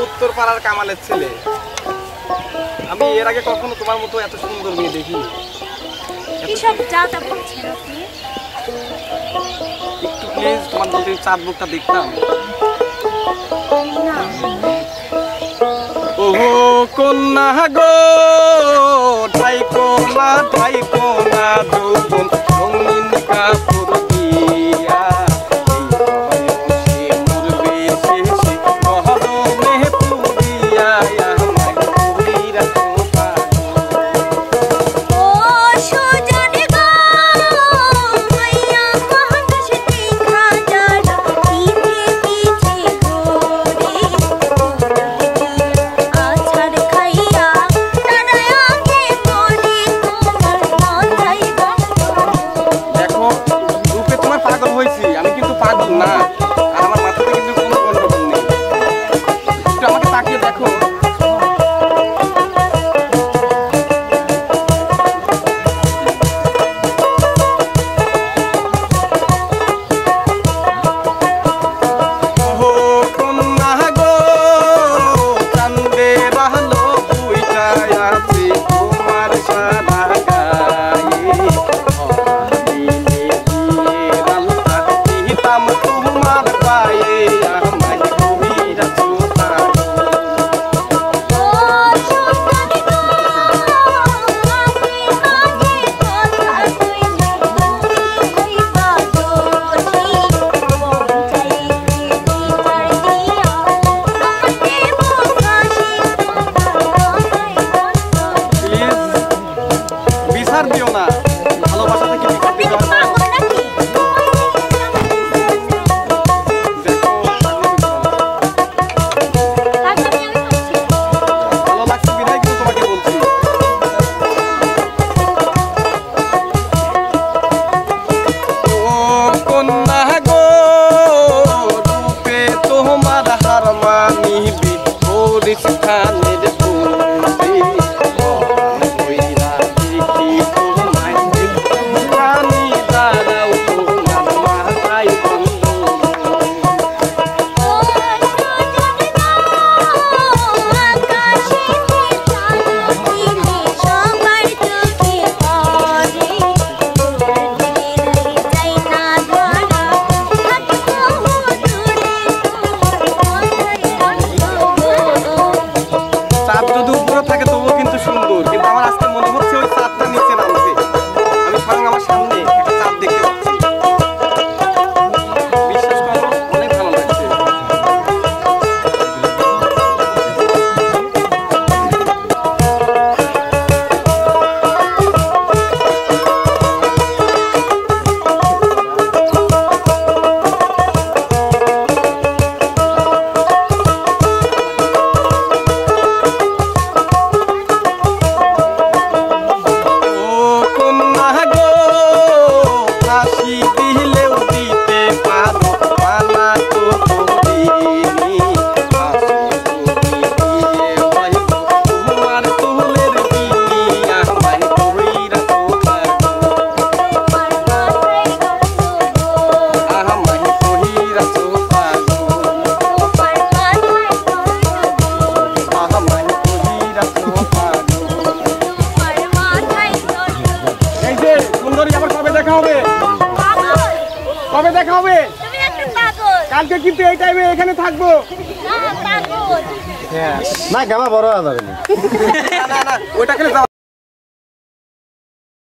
উত্তর পাড়ার কামালের ছেলে। আমি এর আগে কখনো তোমার মতো এত সুন্দর মেয়ে দেখি। একটু প্লিজ তোমার যদি চাঁদ মুখটা দেখতাম। ওহো কন্যা গো ঠাইকো না দুগুন রঙিন কাপড় দিয়া কবে দেখা হবে? তুমি একটা পাগল। কালকে কিন্তু এই টাইমে এখানে থাকবো। না পাগল। না গামা বড় হবে না। না না ওইটা খেলে